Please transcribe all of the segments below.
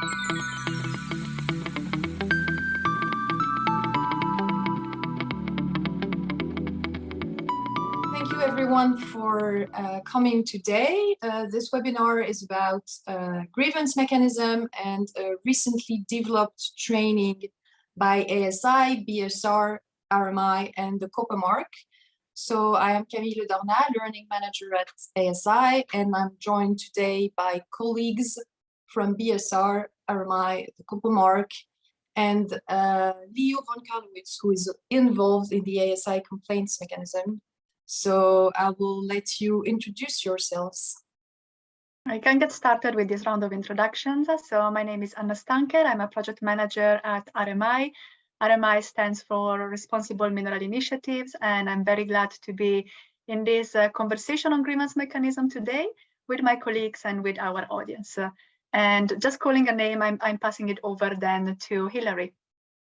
Thank you everyone for coming today. This webinar is about grievance mechanism and a recently developed training by ASI, BSR, RMI, and the Copper Mark. So I am Camille Dornat, Learning Manager at ASI, and I'm joined today by colleagues from BSR, RMI, the Copper Mark, and Leo von Carlowitz, who is involved in the ASI complaints mechanism. So I will let you introduce yourselves. I can get started with this round of introductions. So my name is Anna Stanker. I'm a project manager at RMI. RMI stands for Responsible Mineral Initiatives, and I'm very glad to be in this conversation on grievance mechanism today with my colleagues and with our audience. And just calling a name, I'm passing it over then to Hilary.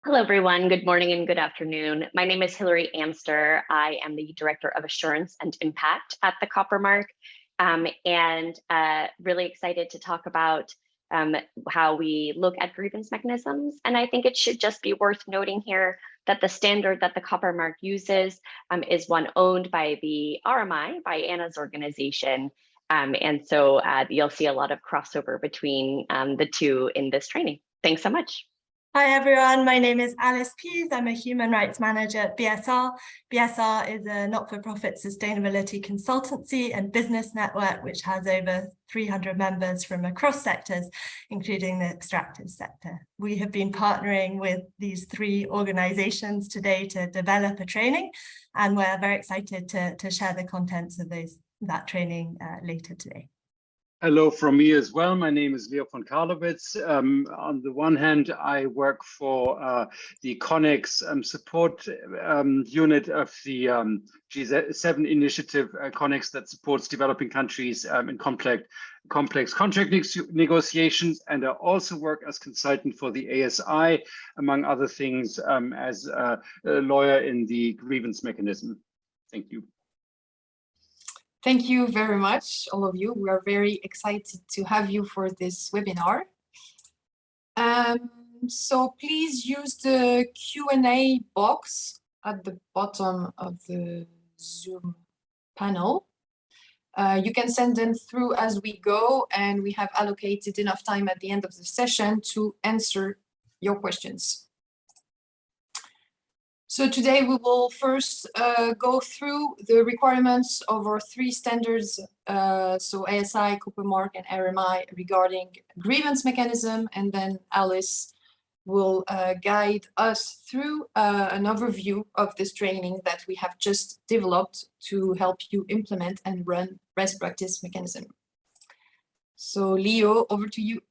Hello, everyone. Good morning and good afternoon. My name is Hilary Amster. I am the Director of Assurance and Impact at the Copper Mark, and really excited to talk about how we look at grievance mechanisms. And I think it should just be worth noting here that the standard that the Copper Mark uses is one owned by the RMI, by Anna's organization. And so you'll see a lot of crossover between the two in this training. Thanks so much. Hi everyone, my name is Alice Pease. I'm a Human Rights Manager at BSR. BSR is a not-for-profit sustainability consultancy and business network which has over 300 members from across sectors, including the extractive sector. We have been partnering with these three organizations today to develop a training, and we're very excited to share the contents of that training later today. Hello from me as well. My name is Leo von Carlowitz. On the one hand, I work for the CONEX support unit of the G7 initiative, CONEX, that supports developing countries in complex contract negotiations. And I also work as consultant for the ASI, among other things, as a lawyer in the grievance mechanism. Thank you. Thank you very much, all of you. We are very excited to have you for this webinar. So please use the Q&A box at the bottom of the Zoom panel. You can send them through as we go, and we have allocated enough time at the end of the session to answer your questions. So today we will first go through the requirements of our three standards, so ASI, Copper Mark, and RMI regarding grievance mechanism, and then Alice will guide us through an overview of this training that we have just developed to help you implement and run best practice mechanism. So Leo, over to you.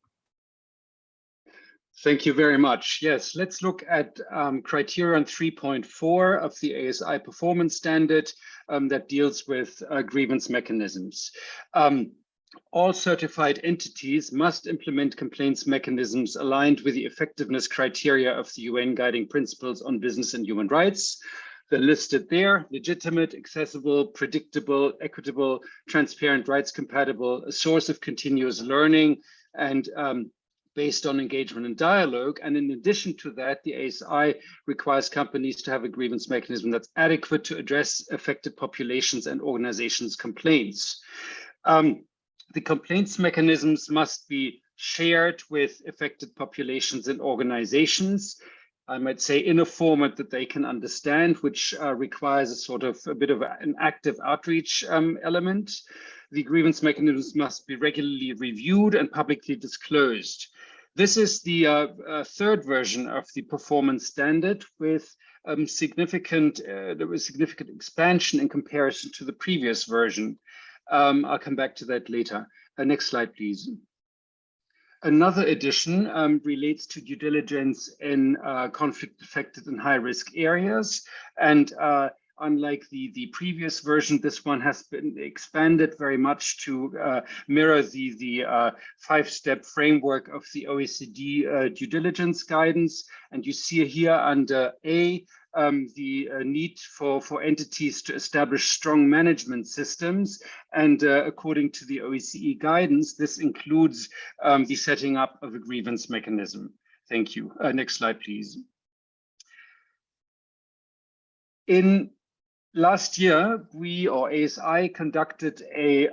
Thank you very much. Yes, let's look at criterion 3.4 of the ASI performance standard that deals with grievance mechanisms. All certified entities must implement complaints mechanisms aligned with the effectiveness criteria of the UN Guiding Principles on Business and Human Rights. They're listed there: legitimate, accessible, predictable, equitable, transparent, rights compatible, a source of continuous learning, and based on engagement and dialogue. And in addition to that, the ASI requires companies to have a grievance mechanism that's adequate to address affected populations and organizations' complaints. The complaints mechanisms must be shared with affected populations and organizations, I might say in a format that they can understand, which requires a bit of an active outreach element. The grievance mechanisms must be regularly reviewed and publicly disclosed. This is the third version of the performance standard with significant expansion in comparison to the previous version. I'll come back to that later. Next slide, please. Another addition relates to due diligence in conflict-affected and high-risk areas. And unlike the previous version, this one has been expanded very much to mirror the 5-step framework of the OECD due diligence guidance. And you see here under A, the need for entities to establish strong management systems. And according to the OECD guidance, this includes the setting up of a grievance mechanism. Thank you. Next slide, please. In last year, we or ASI conducted a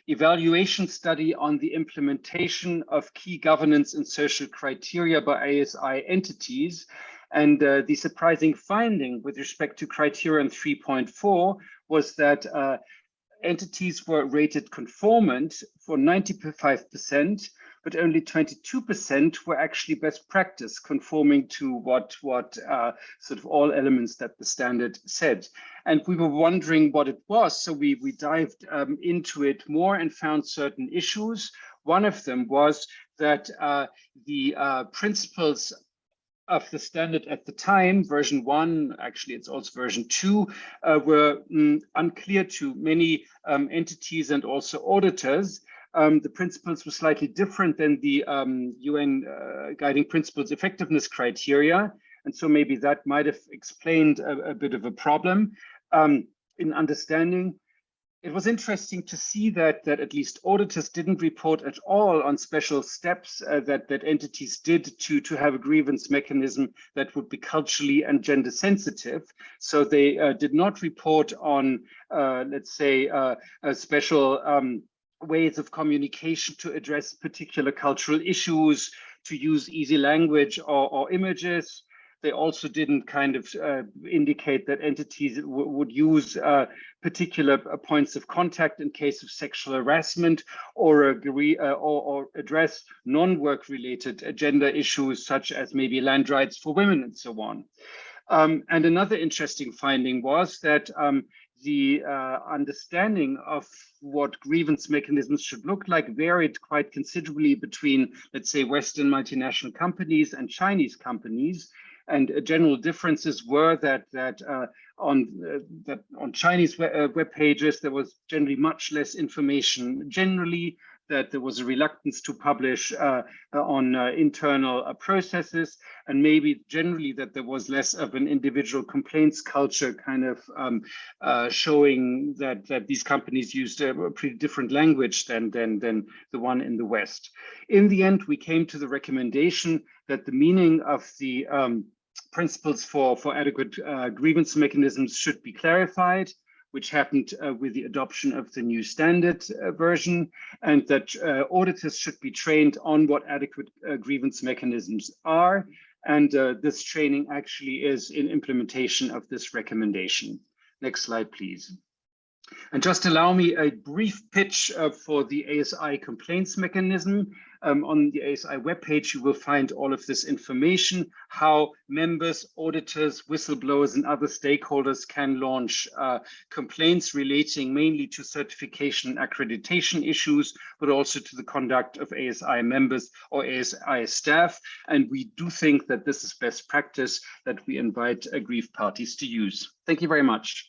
evaluation study on the implementation of key governance and social criteria by ASI entities. And the surprising finding with respect to criterion 3.4 was that entities were rated conformant for 95%, but only 22% were actually best practice, conforming to what sort of all elements that the standard said. And we were wondering what it was, so we dived into it more and found certain issues. One of them was that the principles of the standard at the time, version 1, actually it's also version 2, were unclear to many entities and also auditors. The principles were slightly different than the UN guiding principles effectiveness criteria. And so maybe that might have explained a bit of a problem in understanding. It was interesting to see that at least auditors didn't report at all on special steps that entities did to have a grievance mechanism that would be culturally and gender sensitive. So they did not report on, let's say, special ways of communication to address particular cultural issues, to use easy language or images. They also didn't kind of indicate that entities would use particular points of contact in case of sexual harassment, or agree or address non-work related gender issues such as maybe land rights for women and so on. And another interesting finding was that the understanding of what grievance mechanisms should look like varied quite considerably between, let's say, Western multinational companies and Chinese companies. And general differences were that on Chinese web pages, there was generally much less information. Generally, that there was a reluctance to publish on internal processes, and maybe generally that there was less of an individual complaints culture, kind of showing that these companies used a pretty different language than the one in the West. In the end, we came to the recommendation that the meaning of the principles for adequate grievance mechanisms should be clarified, which happened with the adoption of the new standard version, and that auditors should be trained on what adequate grievance mechanisms are. And this training actually is in implementation of this recommendation. Next slide, please. And just allow me a brief pitch for the ASI complaints mechanism. On the ASI webpage, you will find all of this information, how members, auditors, whistleblowers, and other stakeholders can launch complaints relating mainly to certification and accreditation issues, but also to the conduct of ASI members or ASI staff. And we do think that this is best practice that we invite aggrieved parties to use. Thank you very much.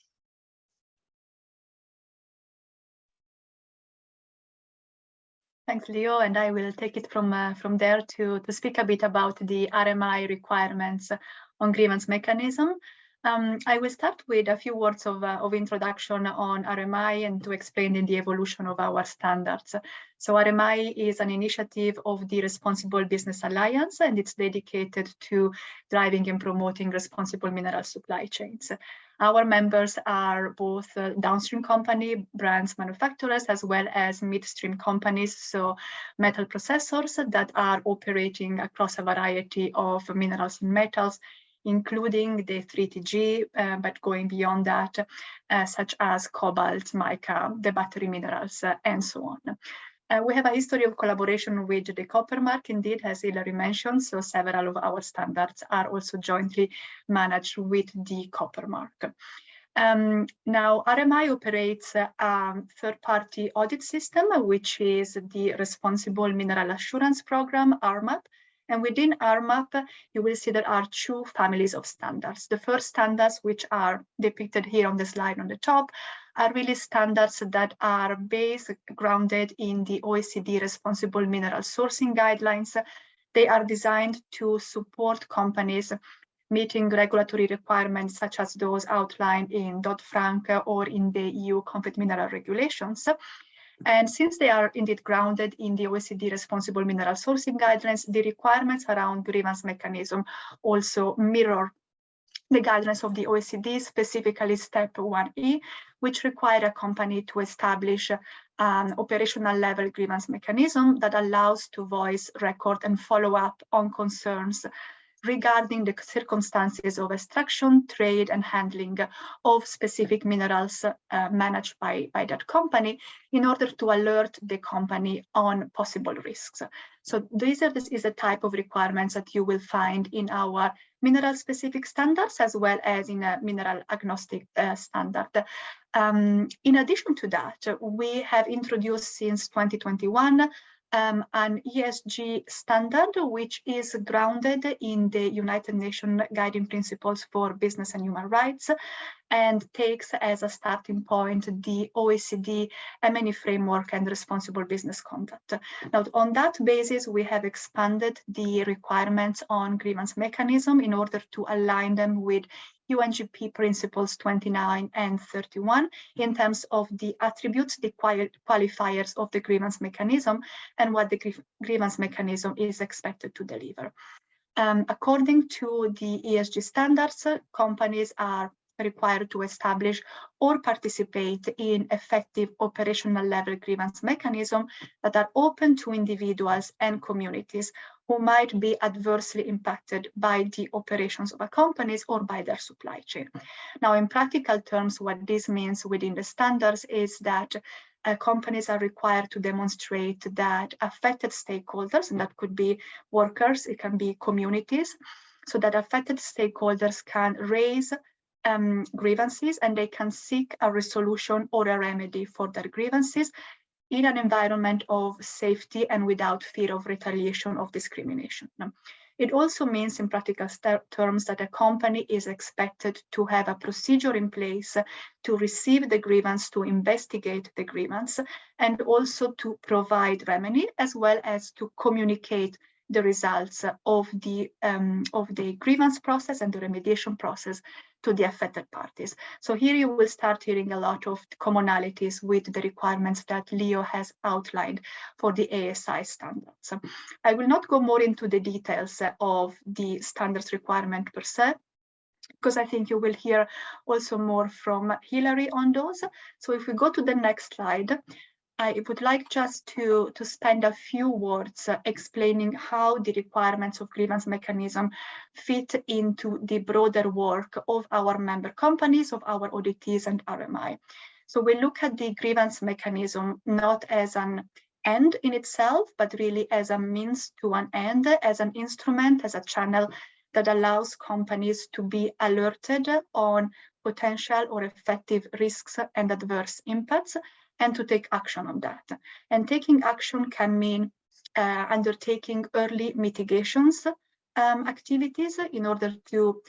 Thanks, Leo, and I will take it from there to speak a bit about the RMI requirements on grievance mechanism. I will start with a few words of introduction on RMI and to explain the evolution of our standards. So RMI is an initiative of the Responsible Business Alliance, and it's dedicated to driving and promoting responsible mineral supply chains. Our members are both downstream company, brands, manufacturers, as well as midstream companies, so metal processors that are operating across a variety of minerals and metals, including the 3TG, but going beyond that, such as cobalt, mica, the battery minerals, and so on. We have a history of collaboration with the Copper Mark, indeed, as Hilary mentioned, so several of our standards are also jointly managed with the Copper Mark. Now, RMI operates a third-party audit system, which is the Responsible Mineral Assurance Program, RMAP, And within RMAP, you will see there are two families of standards. The first standards, which are depicted here on the slide on the top, are really standards that are grounded in the OECD Responsible Mineral Sourcing Guidelines. They are designed to support companies meeting regulatory requirements such as those outlined in Dodd-Frank or in the EU conflict mineral regulations. And since they are indeed grounded in the OECD Responsible Mineral Sourcing Guidelines, the requirements around grievance mechanism also mirror the guidelines of the OECD, specifically Step 1E, which require a company to establish an operational level grievance mechanism that allows to voice, record, and follow up on concerns regarding the circumstances of extraction, trade, and handling of specific minerals managed by that company in order to alert the company on possible risks. So this is a type of requirements that you will find in our mineral-specific standards as well as in a mineral-agnostic standard. In addition to that, we have introduced since 2021 an ESG standard, which is grounded in the United Nations Guiding Principles for Business and Human Rights, and takes as a starting point the OECD M&E framework and responsible business conduct. Now, on that basis, we have expanded the requirements on grievance mechanism in order to align them with UNGP principles 29 and 31 in terms of the attributes, the qualifiers of the grievance mechanism, and what the grievance mechanism is expected to deliver. According to the ESG standards, companies are required to establish or participate in effective operational level grievance mechanisms that are open to individuals and communities who might be adversely impacted by the operations of a company or by their supply chain. Now, in practical terms, what this means within the standards is that companies are required to demonstrate that affected stakeholders, and that could be workers, it can be communities, so that affected stakeholders can raise grievances and they can seek a resolution or a remedy for their grievances in an environment of safety and without fear of retaliation or discrimination. It also means in practical terms that a company is expected to have a procedure in place to receive the grievance, to investigate the grievance, and also to provide remedy, as well as to communicate the results of the grievance process and the remediation process to the affected parties. So here you will start hearing a lot of commonalities with the requirements that Leo has outlined for the ASI standards. I will not go more into the details of the standards requirement per se, because I think you will hear also more from Hilary on those. So if we go to the next slide, I would like just to spend a few words explaining how the requirements of grievance mechanism fit into the broader work of our member companies, of our auditees and RMI. So we look at the grievance mechanism not as an end in itself, but really as a means to an end, as an instrument, as a channel that allows companies to be alerted on potential or effective risks and adverse impacts, and to take action on that. And taking action can mean undertaking early mitigations activities in order to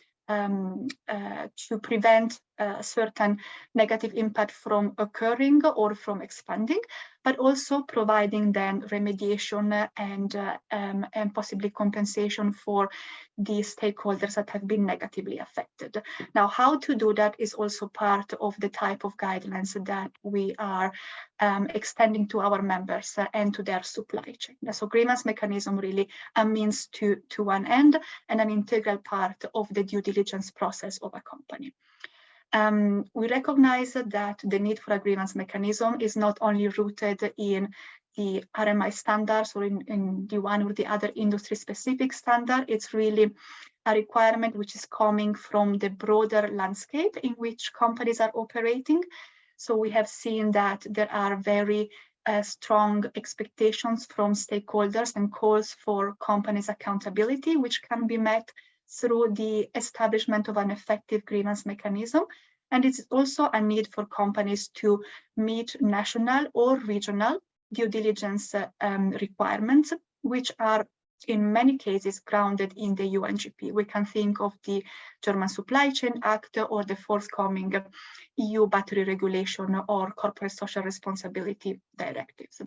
prevent certain negative impact from occurring or from expanding, but also providing then remediation and possibly compensation for the stakeholders that have been negatively affected. Now, how to do that is also part of the type of guidelines that we are extending to our members and to their supply chain. So grievance mechanism really a means to one end and an integral part of the due diligence process of a company. We recognize that the need for a grievance mechanism is not only rooted in the RMI standards or in the one or the other industry-specific standard. It's really a requirement which is coming from the broader landscape in which companies are operating. So we have seen that there are very strong expectations from stakeholders and calls for companies' accountability, which can be met through the establishment of an effective grievance mechanism. And it's also a need for companies to meet national or regional due diligence requirements, which are in many cases grounded in the UNGP. We can think of the German Supply Chain Act or the forthcoming EU battery regulation or corporate social responsibility directives.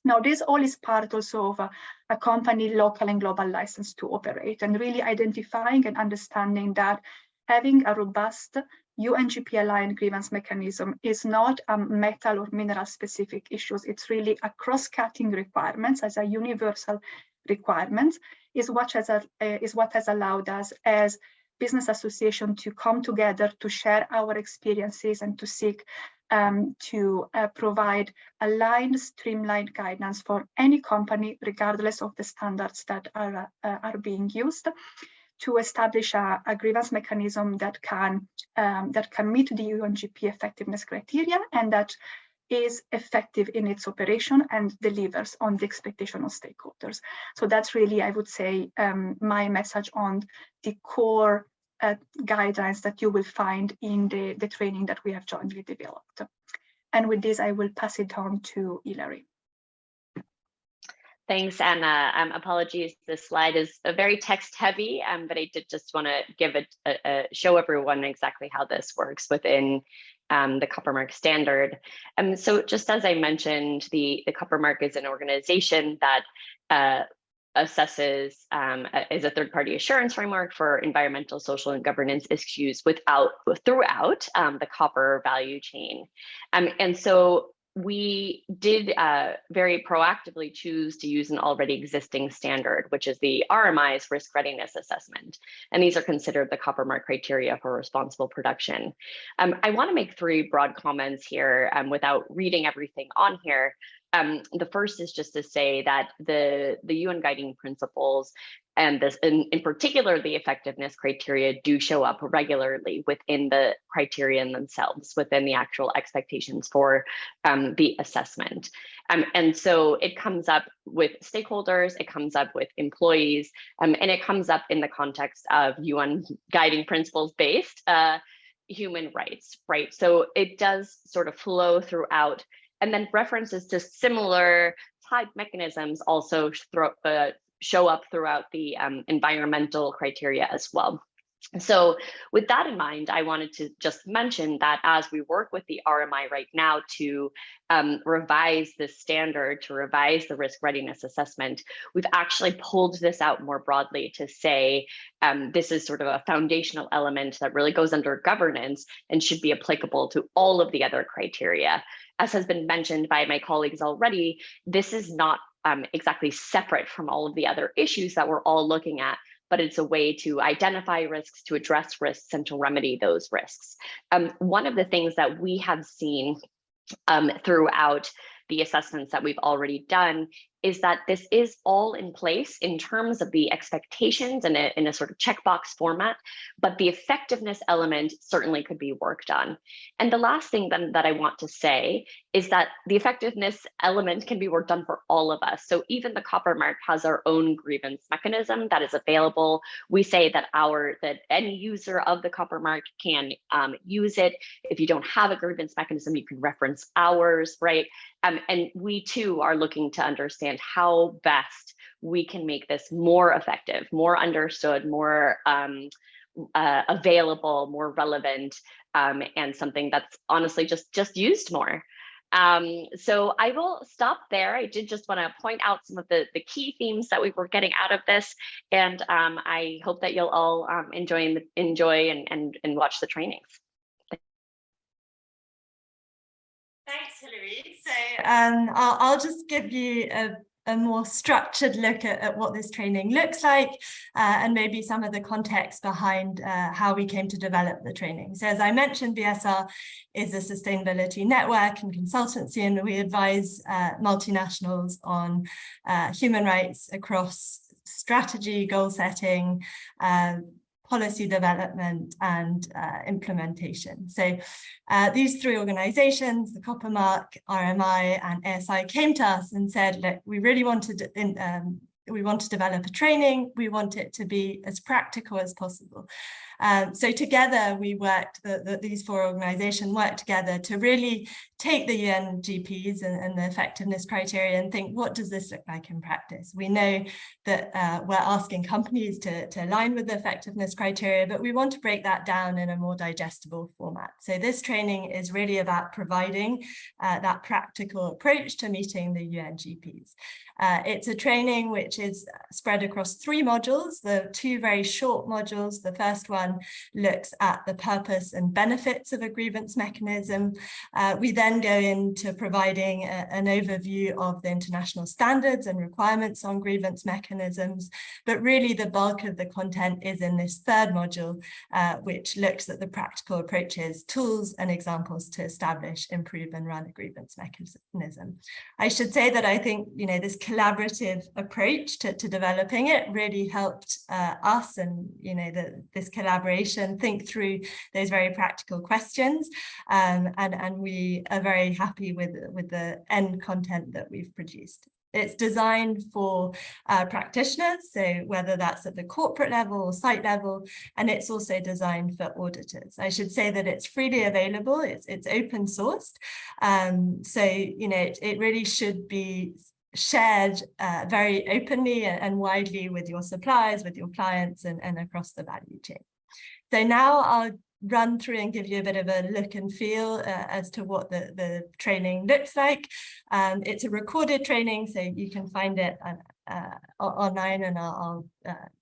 Now, this all is part also of a company local and global license to operate, and really identifying and understanding that having a robust UNGP-aligned grievance mechanism is not a metal or mineral specific issues. It's really a cross-cutting requirements as a universal requirement is what has allowed us as business association to come together to share our experiences and to seek to provide aligned, streamlined guidance for any company, regardless of the standards that are being used, to establish a grievance mechanism that can meet the UNGP effectiveness criteria and that is effective in its operation and delivers on the expectation of stakeholders. So that's really, I would say, my message on the core guidelines that you will find in the training that we have jointly developed. And with this, I will pass it on to Hilary. Thanks, Anna. Apologies, this slide is very text heavy, but I did just want to give show everyone exactly how this works within the Copper Mark standard. So just as I mentioned, the Copper Mark is an organization that assesses, is a third-party assurance framework for environmental, social, and governance issues throughout the copper value chain. And so we did very proactively choose to use an already existing standard, which is the RMI's risk readiness assessment. And these are considered the Copper Mark criteria for responsible production. I want to make three broad comments here without reading everything on here. The first is just to say that the UN guiding principles and this, in particular, the effectiveness criteria do show up regularly within the criterion themselves, within the actual expectations for the assessment. And so it comes up with stakeholders, it comes up with employees, and it comes up in the context of UN guiding principles based human rights, right? So it does sort of flow throughout. And then references to similar type mechanisms also show up throughout the environmental criteria as well. So with that in mind, I wanted to just mention that as we work with the RMI right now to revise this standard, to revise the risk readiness assessment, we've actually pulled this out more broadly to say this is sort of a foundational element that really goes under governance and should be applicable to all of the other criteria. As has been mentioned by my colleagues already, this is not exactly separate from all of the other issues that we're all looking at, but it's a way to identify risks, to address risks, and to remedy those risks. One of the things that we have seen throughout the assessments that we've already done is that this is all in place in terms of the expectations in a sort of checkbox format, but the effectiveness element certainly could be worked on. And the last thing then that I want to say is that the effectiveness element can be worked on for all of us. So even the Copper Mark has our own grievance mechanism that is available. We say that any user of the Copper Mark can use it. If you don't have a grievance mechanism, you can reference ours, right? And we too are looking to understand how best we can make this more effective, more understood, more available, more relevant, and something that's honestly just used more. So I will stop there. I did just want to point out some of the key themes that we were getting out of this, and I hope that you'll all enjoy and watch the trainings. Thanks, Hilary. So I'll just give you a more structured look at what this training looks like and maybe some of the context behind how we came to develop the training. So as I mentioned, BSR is a sustainability network and consultancy, and we advise multinationals on human rights across strategy, goal setting, policy development and implementation. So these three organizations, the Copper Mark, RMI and ASI, came to us and said, look, we really want to develop a training. We want it to be as practical as possible. So together we worked, these four organizations worked together to really take the UNGPs and the effectiveness criteria and think, what does this look like in practice? We know that we're asking companies to align with the effectiveness criteria, but we want to break that down in a more digestible format. So this training is really about providing that practical approach to meeting the UNGPs. It's a training which is spread across 3 modules, the 2 very short modules. The first one looks at the purpose and benefits of a grievance mechanism. We then go into providing an overview of the international standards and requirements on grievance mechanisms, but really the bulk of the content is in this 3rd module, which looks at the practical approaches, tools and examples to establish, improve and run a grievance mechanism. I should say that I think, this collaborative approach to developing it really helped us and, this collaboration think through those very practical questions, and we are very happy with the end content that we've produced. It's designed for practitioners, so whether that's at the corporate level or site level, and it's also designed for auditors. I should say that it's freely available, it's open sourced, so it really should be shared very openly and widely with your suppliers, with your clients, and across the value chain. So now I'll run through and give you a bit of a look and feel as to what the training looks like. It's a recorded training, so you can find it online, and I'll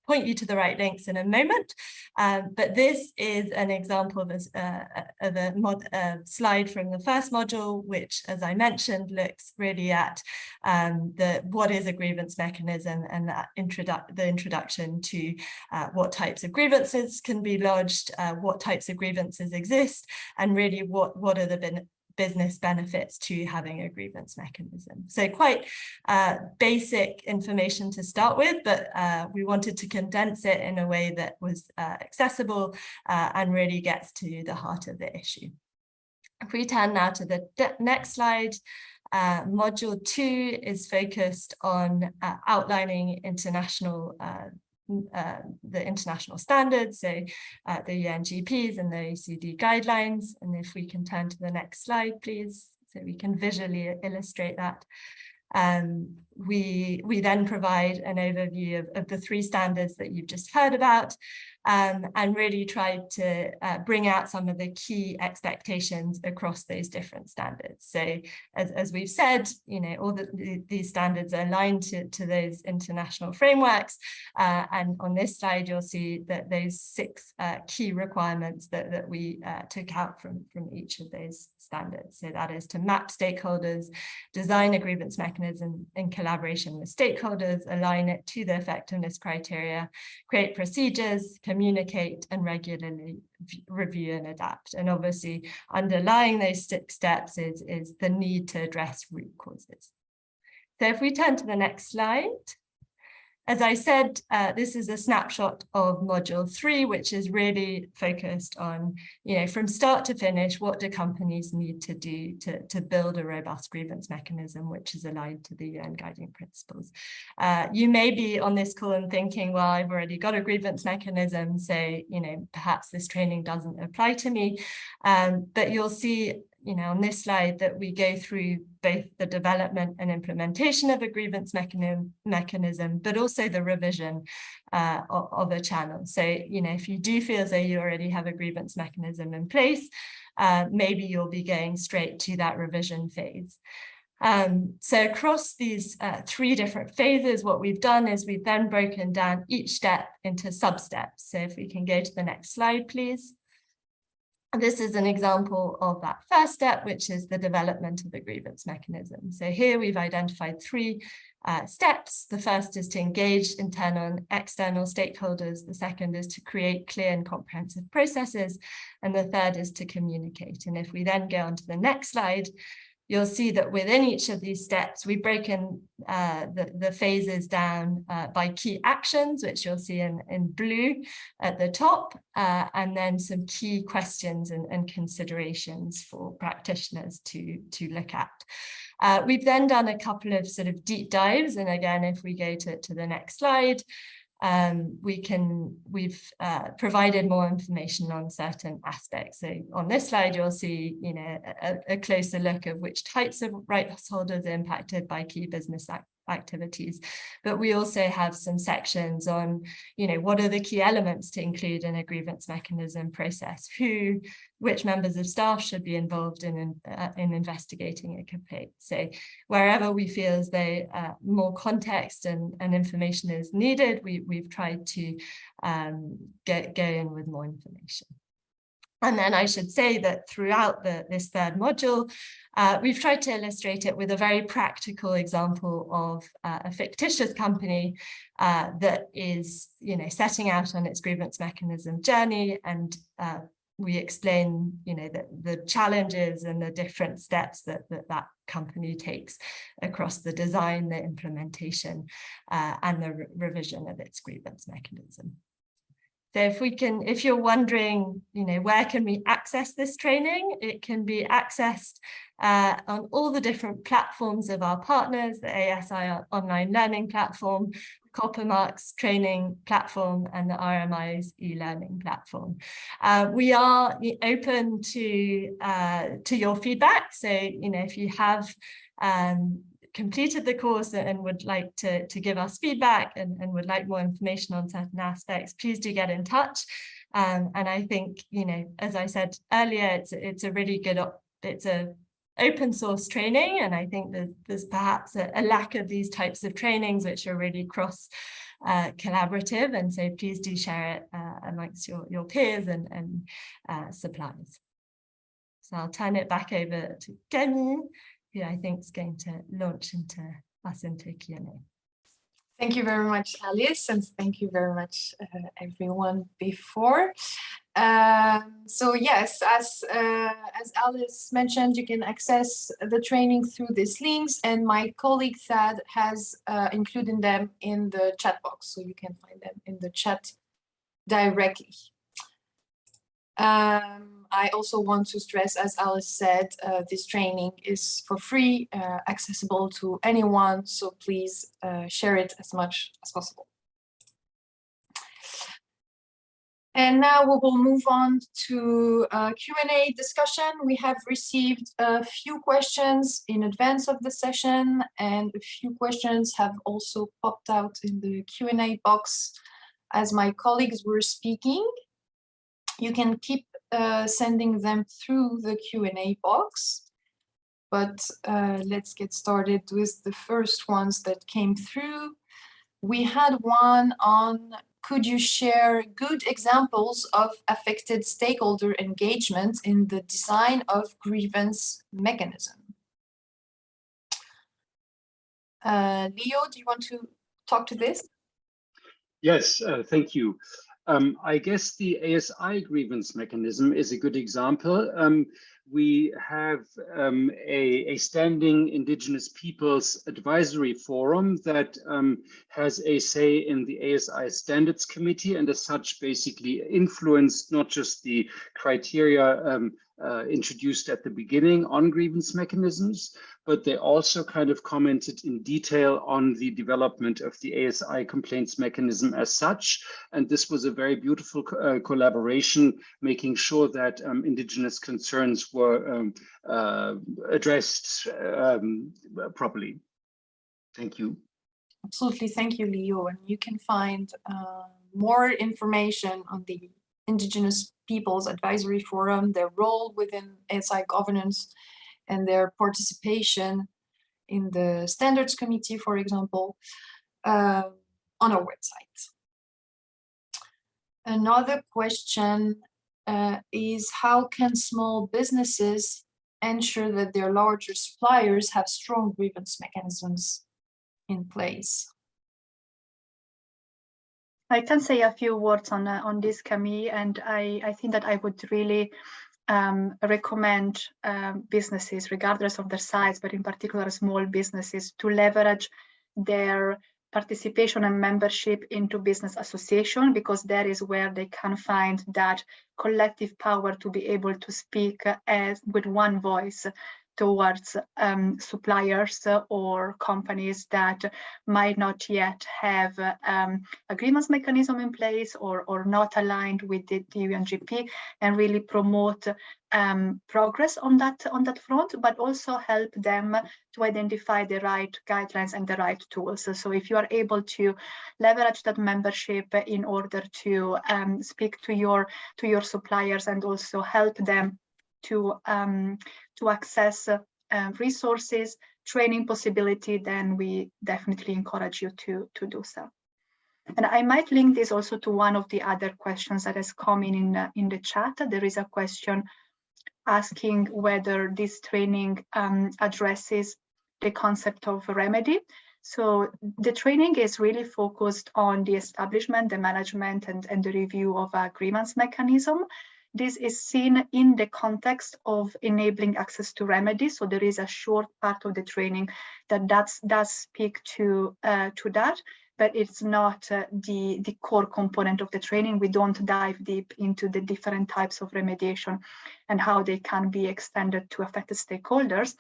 point you to the right links in a moment. But this is an example of a slide from the first module, which, as I mentioned, looks really at what is a grievance mechanism and that the introduction to what types of grievances can be lodged, what types of grievances exist, and really what are the business benefits to having a grievance mechanism. So quite basic information to start with, but we wanted to condense it in a way that was accessible and really gets to the heart of the issue. If we turn now to the next slide, module 2 is focused on outlining the international standards, so the UNGPs and the OECD guidelines. And if we can turn to the next slide, please, so we can visually illustrate that. We then provide an overview of the 3 standards that you've just heard about, and really tried to bring out some of the key expectations across those different standards. So as we've said, all these standards are aligned to those international frameworks, and on this slide you'll see that those 6 key requirements that we took out from each of those standards. So that is to map stakeholders, design a grievance mechanism in collaboration with stakeholders, align it to the effectiveness criteria, create procedures, communicate and regularly review and adapt. And obviously underlying those 6 steps is the need to address root causes. So if we turn to the next slide, as I said, this is a snapshot of module 3, which is really focused on, from start to finish, what do companies need to do to build a robust grievance mechanism, which is aligned to the UN guiding principles. You may be on this call and thinking, well, I've already got a grievance mechanism, so, perhaps this training doesn't apply to me. But you'll see, on this slide that we go through both the development and implementation of a grievance mechanism, but also the revision of a channel. So, if you do feel as though you already have a grievance mechanism in place, maybe you'll be going straight to that revision phase. So across these 3 different phases, what we've done is we've then broken down each step into sub-steps. So if we can go to the next slide, please. This is an example of that first step, which is the development of the grievance mechanism. So here we've identified 3 steps. The first is to engage internal and external stakeholders. The second is to create clear and comprehensive processes. And the third is to communicate. And if we then go on to the next slide, you'll see that within each of these steps, we've broken the phases down by key actions, which you'll see in blue at the top, and then some key questions and considerations for practitioners to look at. We've then done a couple of sort of deep dives. And again, if we go to the next slide, we've provided more information on certain aspects. So on this slide, you'll see, you know, a closer look of which types of rights holders are impacted by key business activities. But we also have some sections on, you know, what are the key elements to include in a grievance mechanism process, which members of staff should be involved in investigating a complaint. So wherever we feel as though more context and information is needed, we've tried to go in with more information. And then I should say that throughout this third module, we've tried to illustrate it with a very practical example of a fictitious company that is, you know, setting out on its grievance mechanism journey, and we explain, you know, the challenges and the different steps that company takes across the design, the implementation, and the revision of its grievance mechanism. So if you're wondering, you know, where can we access this training? It can be accessed on all the different platforms of our partners, the ASI online learning platform, Coppermark's training platform, and the RMI's e-learning platform. We are open to your feedback. So, you know, if you have completed the course and would like to give us feedback and would like more information on certain aspects, please do get in touch. And I think, you know, as I said earlier, it's a really good, it's a open source training, and I think there's perhaps a lack of these types of trainings which are really cross collaborative, and so please do share it amongst your peers and suppliers. So I'll turn it back over to Camille, who I think is going to launch us into Q&A. Thank you very much, Alice, and thank you very much, everyone before. So yes, as Alice mentioned, you can access the training through these links, and my colleague Thad has included them in the chat box, so you can find them in the chat directly. I also want to stress, as Alice said, this training is for free, accessible to anyone, so please share it as much as possible. And now we will move on to Q&A discussion. We have received a few questions in advance of the session, and a few questions have also popped out in the Q&A box as my colleagues were speaking. You can keep sending them through the Q&A box, but let's get started with the first ones that came through. We had one on, could you share good examples of affected stakeholder engagement in the design of grievance mechanism? Leo, do you want to talk to this? Yes, thank you. I guess the ASI grievance mechanism is a good example. We have a standing Indigenous Peoples Advisory Forum that has a say in the ASI Standards Committee, and as such basically influenced not just the criteria introduced at the beginning on grievance mechanisms, but they also kind of commented in detail on the development of the ASI complaints mechanism as such. And this was a very beautiful collaboration, making sure that Indigenous concerns were addressed properly. Thank you. Absolutely, thank you, Leo. And you can find more information on the Indigenous Peoples Advisory Forum, their role within ASI governance, and their participation in the Standards Committee, for example, on our website. Another question is, how can small businesses ensure that their larger suppliers have strong grievance mechanisms in place? I can say a few words on this, Camille, and I think that I would really recommend businesses, regardless of their size, but in particular small businesses, to leverage their participation and membership into business association, because that is where they can find that collective power to be able to speak with one voice towards suppliers or companies that might not yet have a grievance mechanism in place or not aligned with the UNGP, and really promote progress on that front, but also help them to identify the right guidelines and the right tools. So if you are able to leverage that membership in order to speak to your suppliers and also help them to access resources, training possibility, then we definitely encourage you to do so. And I might link this also to one of the other questions that has come in the chat. There is a question asking whether this training addresses the concept of remedy. So the training is really focused on the establishment, the management, and the review of a grievance mechanism. This is seen in the context of enabling access to remedy. So there is a short part of the training that does speak to that, but it's not the core component of the training. We don't dive deep into the different types of remediation and how they can be extended to affected stakeholders.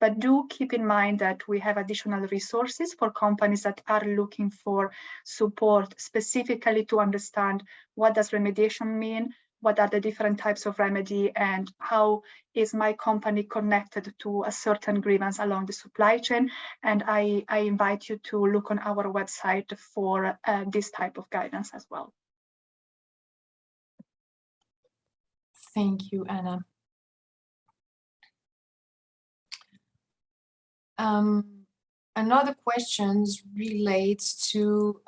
But do keep in mind that we have additional resources for companies that are looking for support specifically to understand what does remediation mean, what are the different types of remedy, and how is my company connected to a certain grievance along the supply chain. And I invite you to look on our website for this type of guidance as well. Thank you, Anna. Another question relates to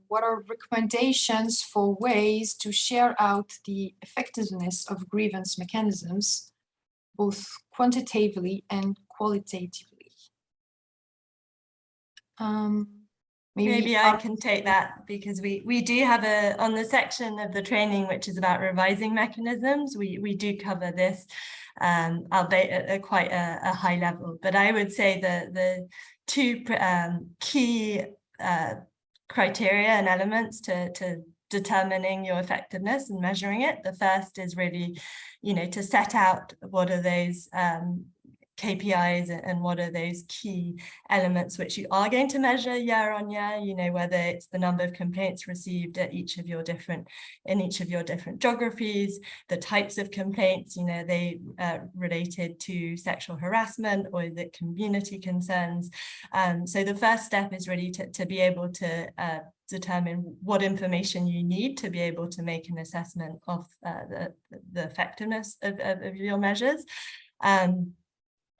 what are recommendations for ways to share out the effectiveness of grievance mechanisms, both quantitatively and qualitatively? Maybe I can take that, because we do have on the section of the training which is about revising mechanisms, we do cover this, albeit at quite a high level. But I would say the two key criteria and elements to determining your effectiveness and measuring it. The first is really, to set out what are those KPIs and what are those key elements which you are going to measure year on year, whether it's the number of complaints received at in each of your different geographies, the types of complaints, they related to sexual harassment or the community concerns. So the first step is really to be able to determine what information you need to be able to make an assessment of the effectiveness of your measures.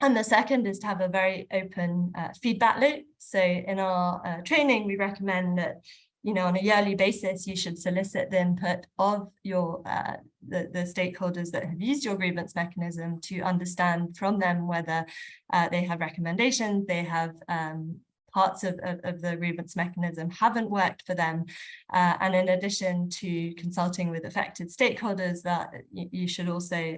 And the second is to have a very open feedback loop. So in our training, we recommend that, on a yearly basis, you should solicit the input of your the stakeholders that have used your grievance mechanism to understand from them whether they have recommendations, they have parts of the grievance mechanism haven't worked for them. And in addition to consulting with affected stakeholders, that you should also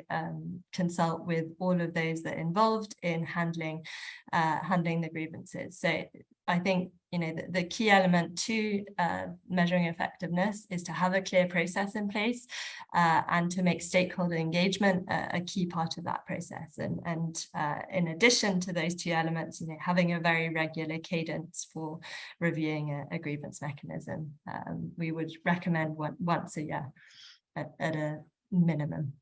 consult with all of those that are involved in handling the grievances. So I think, the key element to measuring effectiveness is to have a clear process in place and to make stakeholder engagement a key part of that process. And in addition to those two elements, having a very regular cadence for reviewing a grievance mechanism. We would recommend once a year at a minimum.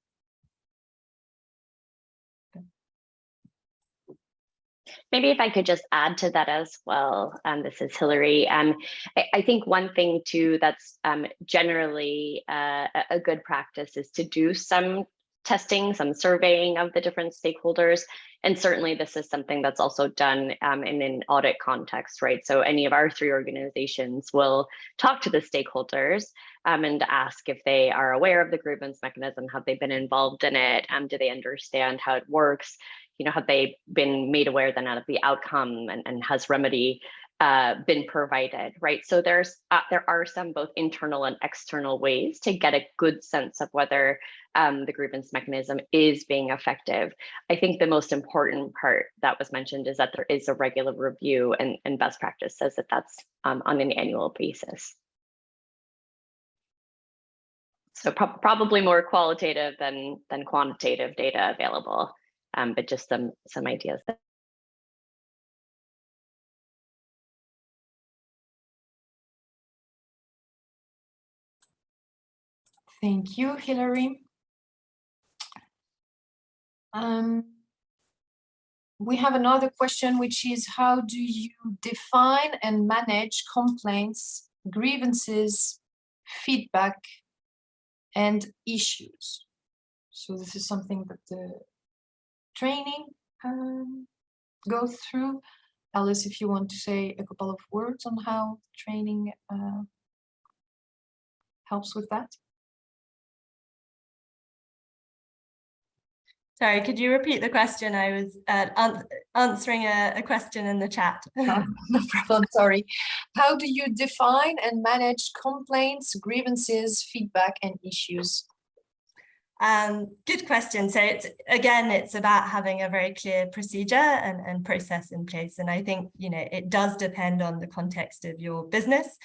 Maybe if I could just add to that as well, this is Hillary. I think one thing too that's generally a good practice is to do some testing, some surveying of the different stakeholders. And certainly this is something that's also done in an audit context, right? So any of our three organizations will talk to the stakeholders and ask if they are aware of the grievance mechanism, have they been involved in it, do they understand how it works? Have they been made aware then of the outcome, and has remedy been provided, right? So there are some both internal and external ways to get a good sense of whether the grievance mechanism is being effective. I think the most important part that was mentioned is that there is a regular review, and best practice says that that's on an annual basis. So probably more qualitative than quantitative data available but just some ideas. Thank you, Hilary. We have another question, which is, how do you define and manage complaints, grievances, feedback, and issues? So this is something that the training goes through. Alice, if you want to say a couple of words on how training helps with that. Sorry, could you repeat the question? I was answering a question in the chat. No problem, sorry. How do you define and manage complaints, grievances, feedback, and issues? Good question. So it's about having a very clear procedure and process in place. And I think, it does depend on the context of your business,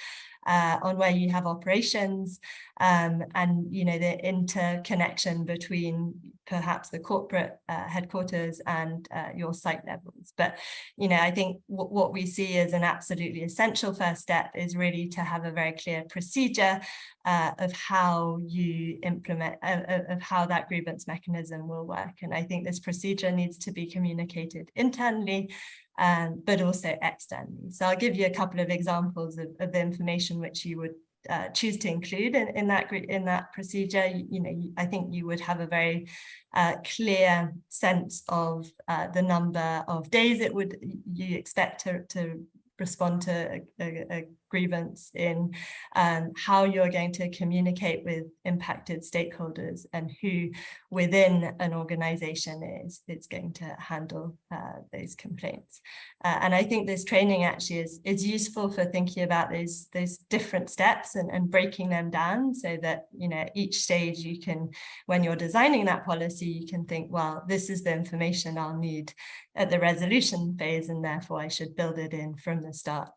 on where you have operations, and the interconnection between perhaps the corporate headquarters and your site levels. But I think what we see as an absolutely essential first step is really to have a very clear procedure of how you implement, of how that grievance mechanism will work. And I think this procedure needs to be communicated internally, but also externally. So I'll give you a couple of examples of the information which you would choose to include in that procedure. I think you would have a very clear sense of the number of days you expect to respond to a grievance, in how you're going to communicate with impacted stakeholders, and who within an organization is going to handle those complaints. And I think this training actually is useful for thinking about those different steps and breaking them down, so that each stage you can, when you're designing that policy, you can think, well, this is the information I'll need at the resolution phase, and therefore I should build it in from the start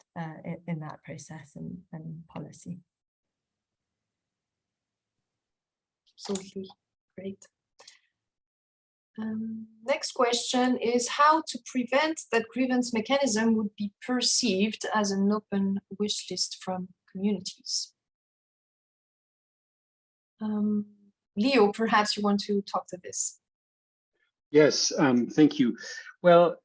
in that process and policy. Absolutely, great. Next question is how to prevent that grievance mechanism would be perceived as an open wish list from communities. Leo, perhaps you want to talk to this. Yes, thank you. Well,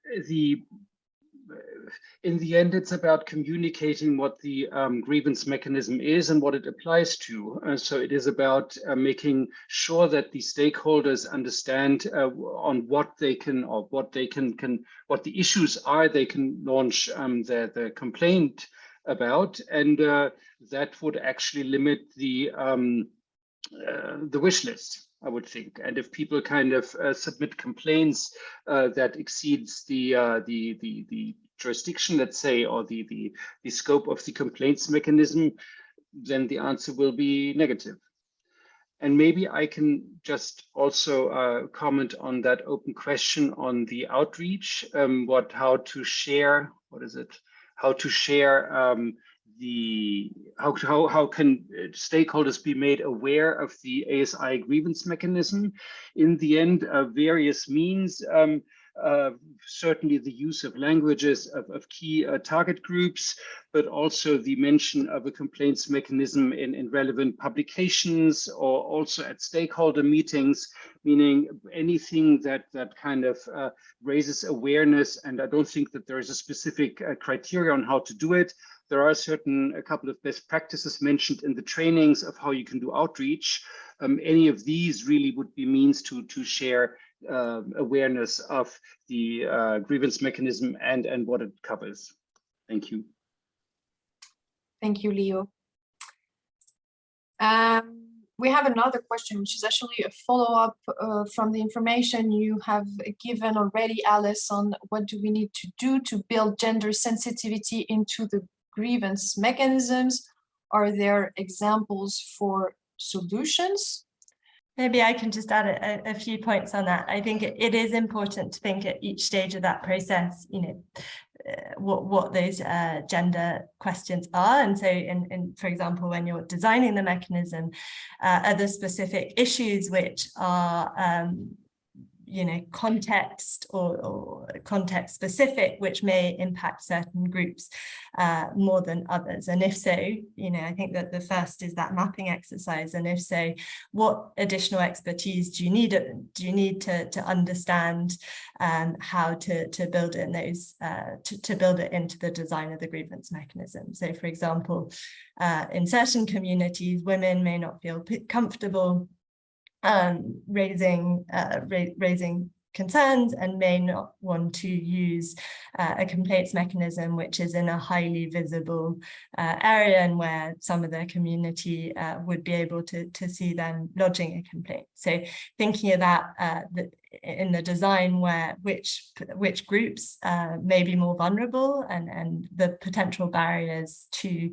in the end, it's about communicating what the grievance mechanism is and what it applies to. So it is about making sure that the stakeholders understand on what they can, or what the issues are they can launch their complaint about, and that would actually limit the wish list, I would think. And if people kind of submit complaints that exceeds the jurisdiction, let's say, or the scope of the complaints mechanism, then the answer will be negative. And maybe I can just also comment on that open question on the outreach, how to share how can stakeholders be made aware of the ASI grievance mechanism. In the end, various means, certainly the use of languages of key target groups, but also the mention of a complaints mechanism in relevant publications, or also at stakeholder meetings, meaning anything that kind of raises awareness. And I don't think that there is a specific criteria on how to do it. There are a couple of best practices mentioned in the trainings of how you can do outreach. Any of these really would be means to share awareness of the grievance mechanism and what it covers. Thank you. Thank you, Leo. We have another question, which is actually a follow-up from the information you have given already, Alice, on what do we need to do to build gender sensitivity into the grievance mechanisms. Are there examples for solutions? Maybe I can just add a few points on that. I think it is important to think at each stage of that process, what those gender questions are. And so, for example, when you're designing the mechanism, are there specific issues which are context or context specific, which may impact certain groups more than others? And if so, I think that the first is that mapping exercise. And if so, what additional expertise do you need to understand how to build in those to build it into the design of the grievance mechanism? So, for example, in certain communities, women may not feel comfortable raising concerns and may not want to use a complaints mechanism which is in a highly visible area and where some of their community would be able to see them lodging a complaint. So thinking of that in the design where which groups may be more vulnerable and the potential barriers to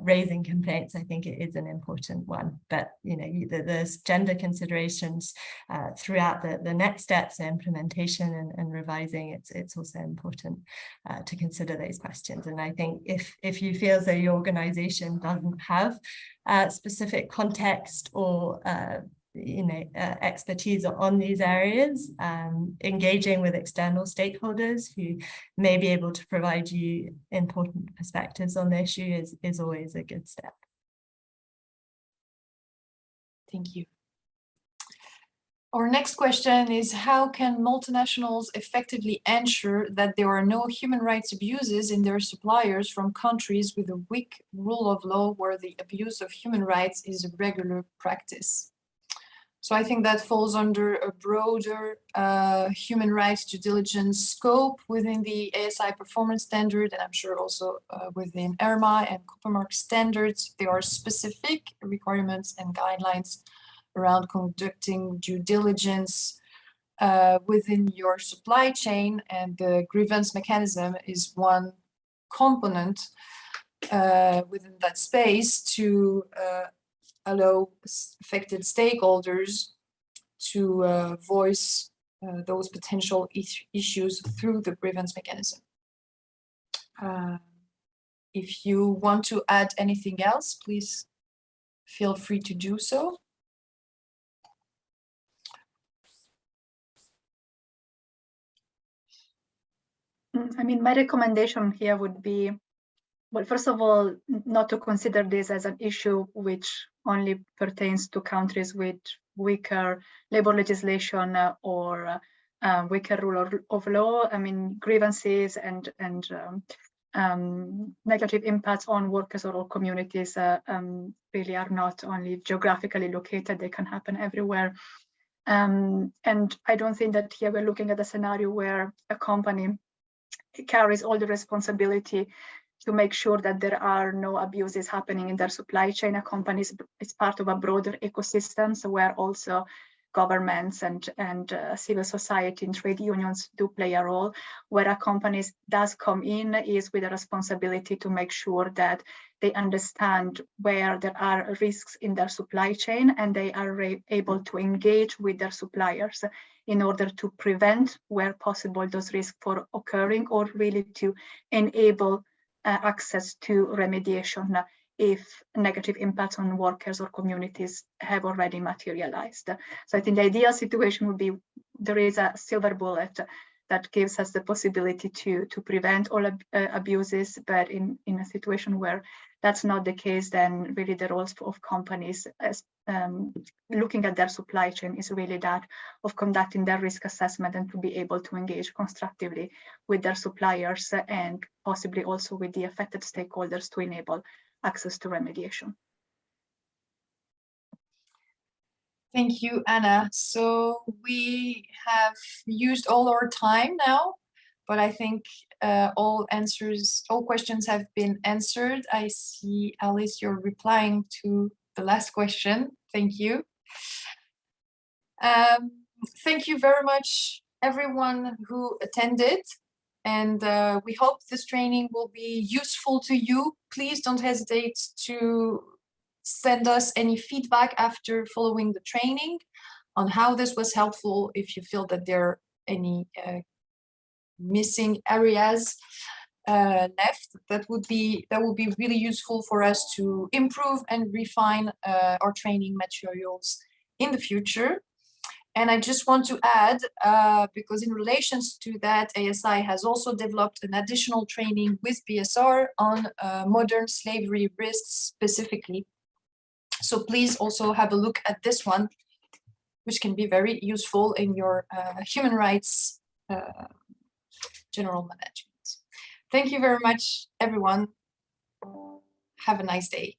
raising complaints, I think it is an important one. But there's gender considerations throughout the next steps, implementation and revising. It's also important to consider those questions. And I think if you feel as though your organization doesn't have specific context or expertise on these areas, engaging with external stakeholders who may be able to provide you important perspectives on the issue is always a good step. Thank you. Our next question is, how can multinationals effectively ensure that there are no human rights abuses in their suppliers from countries with a weak rule of law where the abuse of human rights is a regular practice? So I think that falls under a broader human rights due diligence scope within the ASI performance standard, and I'm sure also within RMI and Coppermark standards. There are specific requirements and guidelines around conducting due diligence within your supply chain, and the grievance mechanism is one component within that space to allow affected stakeholders to voice those potential issues through the grievance mechanism. If you want to add anything else, please feel free to do so. I mean, my recommendation here would be, well, first of all, not to consider this as an issue which only pertains to countries with weaker labor legislation or weaker rule of law. I mean, grievances and negative impacts on workers or communities really are not only geographically located, they can happen everywhere. And I don't think that here we're looking at a scenario where a company carries all the responsibility to make sure that there are no abuses happening in their supply chain. A company is part of a broader ecosystem, so where also governments and civil society and trade unions do play a role. Where a company does come in is with a responsibility to make sure that they understand where there are risks in their supply chain, and they are able to engage with their suppliers in order to prevent, where possible, those risks from occurring, or really to enable access to remediation if negative impacts on workers or communities have already materialized. So I think the ideal situation would be there is a silver bullet that gives us the possibility to prevent all abuses, but in a situation where that's not the case, then really the roles of companies as looking at their supply chain is really that of conducting their risk assessment and to be able to engage constructively with their suppliers and possibly also with the affected stakeholders to enable access to remediation. Thank you, Anna. So we have used all our time now, but I think all questions have been answered. I see, Alice, you're replying to the last question. Thank you. Thank you very much, everyone who attended. And we hope this training will be useful to you. Please don't hesitate to send us any feedback after following the training on how this was helpful. If you feel that there are any missing areas left, that would be really useful for us to improve and refine our training materials in the future. And I just want to add, because in relations to that, ASI has also developed an additional training with BSR on modern slavery risks specifically. So please also have a look at this one, which can be very useful in your human rights general management. Thank you very much, everyone. Have a nice day.